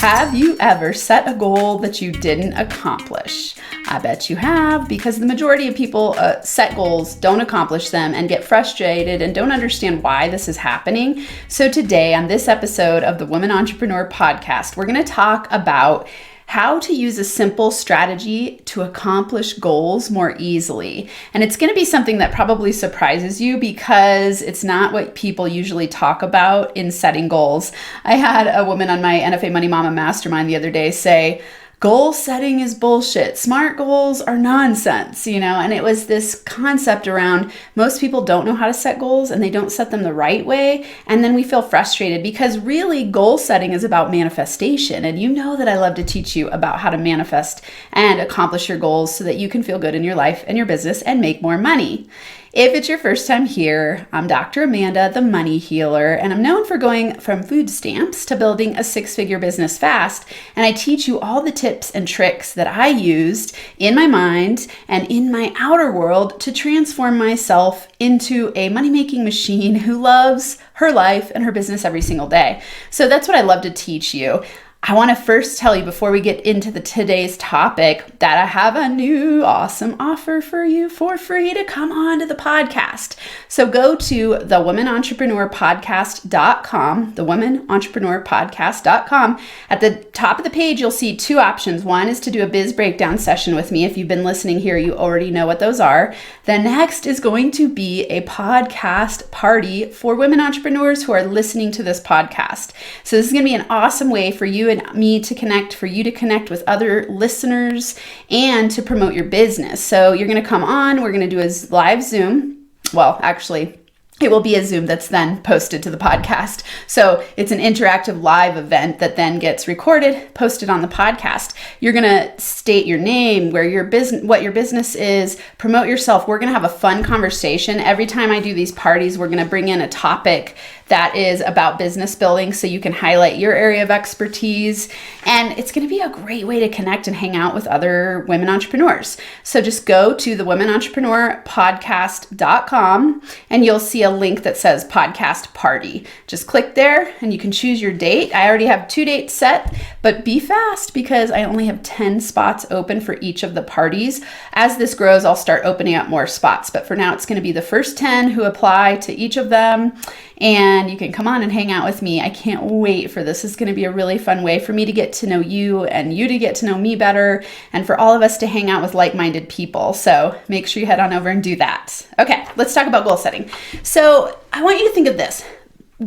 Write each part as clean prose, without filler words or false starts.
Have you ever set a goal that you didn't accomplish? I bet you have, because the majority of people set goals, don't accomplish them, and get frustrated and don't understand why this is happening. So today on this episode of the Women Entrepreneur Podcast, we're going to talk about how to use a simple strategy to accomplish goals more easily. And it's going to be something that probably surprises you because it's not what people usually talk about in setting goals. I had a woman on my NFA Money Mama Mastermind the other day say, goal setting is bullshit. Smart goals are nonsense, and it was this concept around most people don't know how to set goals and they don't set them the right way. And then we feel frustrated because really goal setting is about manifestation. And you know that I love to teach you about how to manifest and accomplish your goals so that you can feel good in your life and your business and make more money. If it's your first time here, I'm Dr. Amanda, the Money Healer, and I'm known for going from food stamps to building a six-figure business fast. And I teach you all the tips and tricks that I used in my mind and in my outer world to transform myself into a money-making machine who loves her life and her business every single day. So that's what I love to teach you. I want to first tell you before we get into today's topic that I have a new awesome offer for you for free to come on to the podcast. So go to thewomenontrepreneurpodcast.com, thewomenontrepreneurpodcast.com. At the top of the page, you'll see two options. One is to do a biz breakdown session with me. If you've been listening here, you already know what those are. The next is going to be a podcast party for women entrepreneurs who are listening to this podcast. So this is going to be an awesome way for you and me to connect, for you to connect with other listeners and to promote your business. So you're going to come on, we're going to do a live Zoom. Well, actually, it will be a Zoom that's then posted to the podcast. So it's an interactive live event that then gets recorded, posted on the podcast. You're going to state your name, where your business, what your business is, promote yourself. We're going to have a fun conversation. Every time I do these parties, we're going to bring in a topic that is about business building so you can highlight your area of expertise. And it's going to be a great way to connect and hang out with other women entrepreneurs. So just go to thewomenontrepreneurpodcast.com and you'll see a link that says podcast party. Just click there and you can choose your date. I already have 2 dates set, but be fast because I only have 10 spots open for each of the parties. As this grows, I'll start opening up more spots. But for now, it's going to be the first 10 who apply to each of them. And you can come on and hang out with me. I can't wait for this. It's going to be a really fun way for me to get to know you and you to get to know me better and for all of us to hang out with like-minded people. So make sure you head on over and do that. Okay, let's talk about goal setting. So I want you to think of this.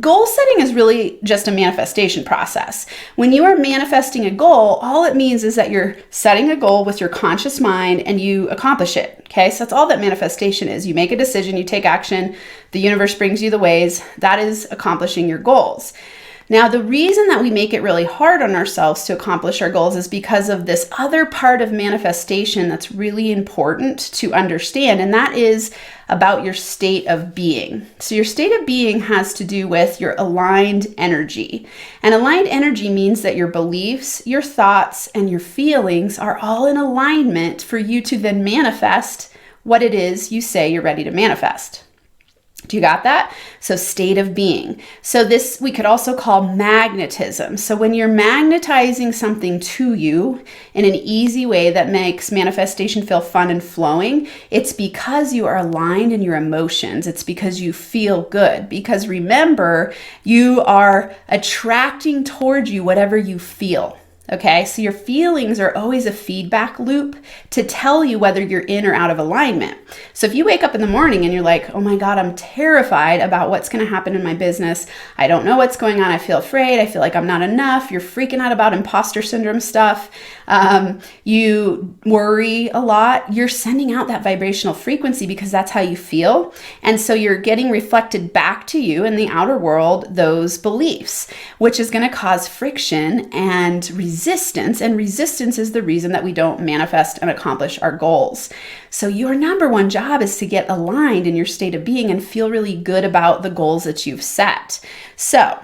Goal setting is really just a manifestation process. When you are manifesting a goal, all it means is that you're setting a goal with your conscious mind and you accomplish it. Okay, so that's all that manifestation is. You make a decision, you take action, the universe brings you the ways. That is accomplishing your goals. Now, the reason that we make it really hard on ourselves to accomplish our goals is because of this other part of manifestation that's really important to understand, and that is about your state of being. So your state of being has to do with your aligned energy. And aligned energy means that your beliefs, your thoughts, and your feelings are all in alignment for you to then manifest what it is you say you're ready to manifest. Do you got that? So state of being. So this we could also call magnetism. So when you're magnetizing something to you in an easy way that makes manifestation feel fun and flowing, it's because you are aligned in your emotions. It's because you feel good. Because remember, you are attracting towards you whatever you feel. Okay, so your feelings are always a feedback loop to tell you whether you're in or out of alignment. So if you wake up in the morning and you're like, oh my God, I'm terrified about what's going to happen in my business. I don't know what's going on. I feel afraid. I feel like I'm not enough. You're freaking out about imposter syndrome stuff. You worry a lot. You're sending out that vibrational frequency because that's how you feel. And so you're getting reflected back to you in the outer world, those beliefs, which is going to cause friction and resistance. And resistance is the reason that we don't manifest and accomplish our goals. So your number one job is to get aligned in your state of being and feel really good about the goals that you've set. So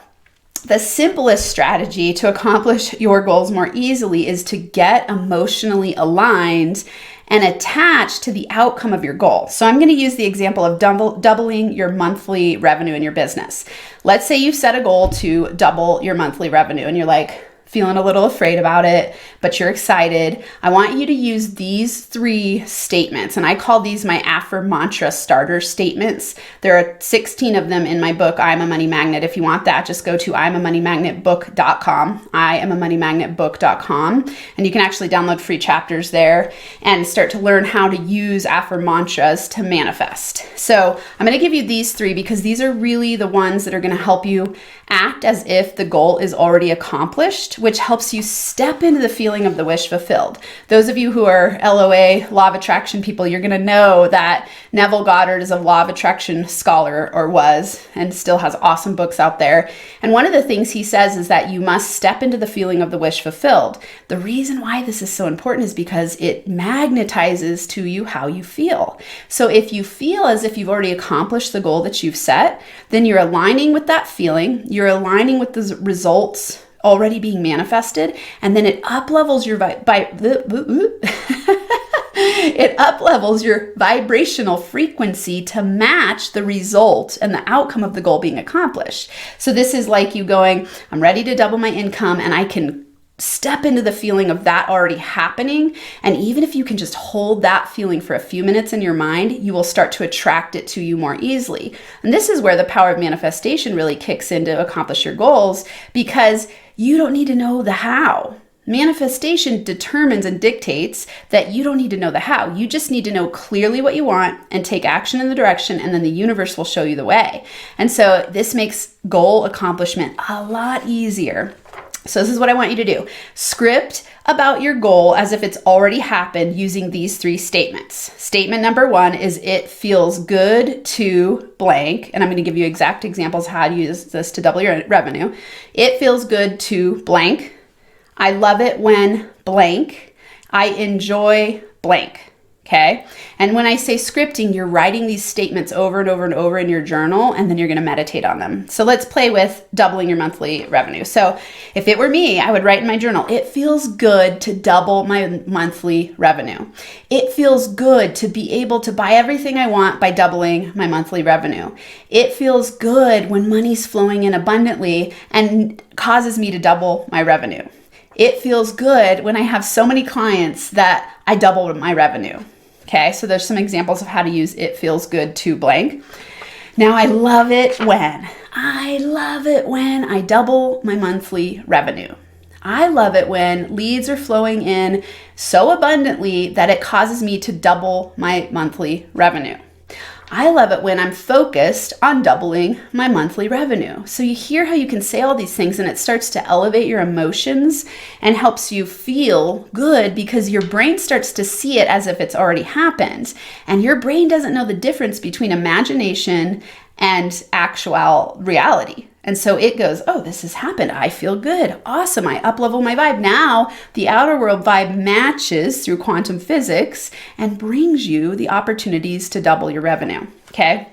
the simplest strategy to accomplish your goals more easily is to get emotionally aligned and attached to the outcome of your goal. So I'm going to use the example of doubling your monthly revenue in your business. Let's say you set a goal to double your monthly revenue and you're like, feeling a little afraid about it, but you're excited, I want you to use these 3 statements. And I call these my mantra starter statements. There are 16 of them in my book, I'm a Money Magnet. If you want that, just go to I'mAMoneyMagnetBook.com, I'mAMoneyMagnetBook.com, and you can actually download free chapters there and start to learn how to use mantras to manifest. So I'm going to give you these 3 because these are really the ones that are going to help you act as if the goal is already accomplished, which helps you step into the feeling of the wish fulfilled. Those of you who are LOA, Law of Attraction people, you're going to know that Neville Goddard is a Law of Attraction scholar, or was, and still has awesome books out there. And one of the things he says is that you must step into the feeling of the wish fulfilled. The reason why this is so important is because it magnetizes to you how you feel. So if you feel as if you've already accomplished the goal that you've set, then you're aligning with that feeling, you're aligning with the results already being manifested, and then it up-levels your it up-levels your vibrational frequency to match the result and the outcome of the goal being accomplished. So this is like you going, I'm ready to double my income, and I can step into the feeling of that already happening. And even if you can just hold that feeling for a few minutes in your mind, you will start to attract it to you more easily. And this is where the power of manifestation really kicks in to accomplish your goals, because you don't need to know the how. Manifestation determines and dictates that you don't need to know the how. You just need to know clearly what you want and take action in the direction, and then the universe will show you the way. And so this makes goal accomplishment a lot easier. So this is what I want you to do. Script about your goal as if it's already happened using these 3 statements. Statement number 1 is, it feels good to blank. And I'm going to give you exact examples of how to use this to double your revenue. It feels good to blank. I love it when blank. I enjoy blank. Okay. And when I say scripting, you're writing these statements over and over and over in your journal, and then you're going to meditate on them. So let's play with doubling your monthly revenue. So if it were me, I would write in my journal, it feels good to double my monthly revenue. It feels good to be able to buy everything I want by doubling my monthly revenue. It feels good when money's flowing in abundantly and causes me to double my revenue. It feels good when I have so many clients that I double my revenue. Okay, so there's some examples of how to use it feels good to blank. Now, I love it when I double my monthly revenue. I love it when leads are flowing in so abundantly that it causes me to double my monthly revenue. I love it when I'm focused on doubling my monthly revenue. So you hear how you can say all these things, and it starts to elevate your emotions and helps you feel good, because your brain starts to see it as if it's already happened. And your brain doesn't know the difference between imagination and actual reality. And so it goes, oh, this has happened. I feel good. Awesome. I up-level my vibe. Now the outer world vibe matches through quantum physics and brings you the opportunities to double your revenue. Okay.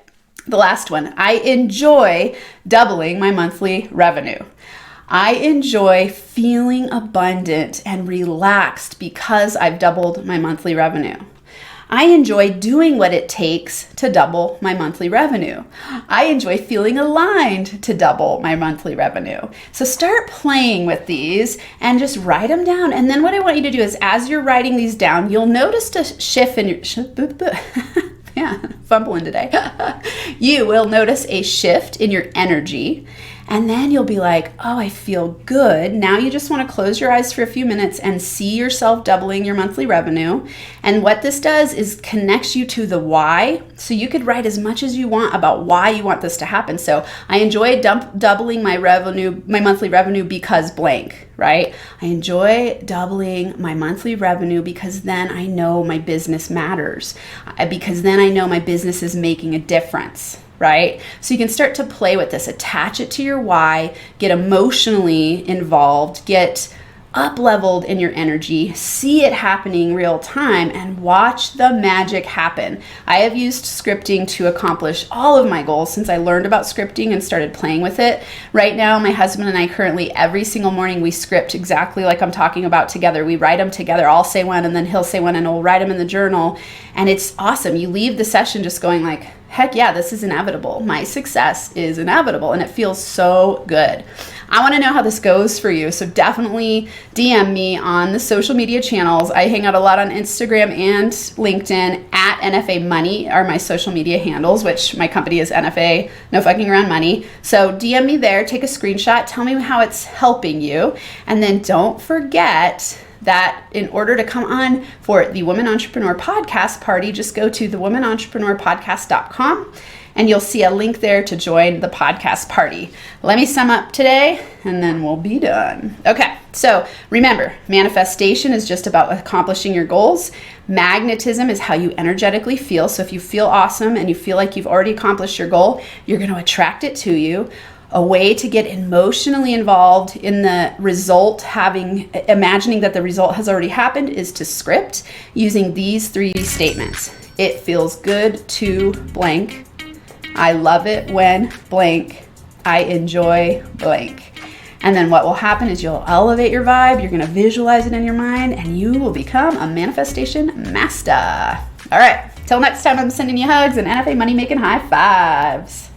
The last one, I enjoy doubling my monthly revenue. I enjoy feeling abundant and relaxed because I've doubled my monthly revenue. I enjoy doing what it takes to double my monthly revenue. I enjoy feeling aligned to double my monthly revenue. So start playing with these and just write them down. And then what I want you to do is, as you're writing these down, you'll notice a shift in your yeah, fumbling today. You will notice a shift in your energy. And then you'll be like, oh, I feel good. Now you just want to close your eyes for a few minutes and see yourself doubling your monthly revenue. And what this does is connects you to the why. So you could write as much as you want about why you want this to happen. So I enjoy doubling my revenue, my monthly revenue, because blank, right? I enjoy doubling my monthly revenue because then I know my business matters. Because then I know my business is making a difference. Right? So you can start to play with this, attach it to your why, get emotionally involved, get up-leveled in your energy, see it happening real time, and watch the magic happen. I have used scripting to accomplish all of my goals since I learned about scripting and started playing with it. Right now, my husband and I currently, every single morning, we script exactly like I'm talking about together. We write them together. I'll say one and then he'll say one, and we'll write them in the journal. And it's awesome. You leave the session just going like, heck yeah, this is inevitable. My success is inevitable, and it feels so good. I want to know how this goes for you. So definitely DM me on the social media channels. I hang out a lot on Instagram and LinkedIn. At NFA Money are my social media handles, which my company is NFA, No Fucking Around Money. So DM me there, take a screenshot, tell me how it's helping you. And then don't forget that in order to come on for the Women Entrepreneur Podcast Party, just go to thewomenentrepreneurpodcast.com and you'll see a link there to join the podcast party. Let me sum up today and then we'll be done. Okay, so remember, manifestation is just about accomplishing your goals. Magnetism is how you energetically feel. So if you feel awesome and you feel like you've already accomplished your goal, you're going to attract it to you. A way to get emotionally involved in the result, imagining that the result has already happened, is to script using these 3 statements. It feels good to blank. I love it when blank. I enjoy blank. And then what will happen is you'll elevate your vibe, you're going to visualize it in your mind, and you will become a manifestation master. All right, till next time, I'm sending you hugs and NFA money making high fives.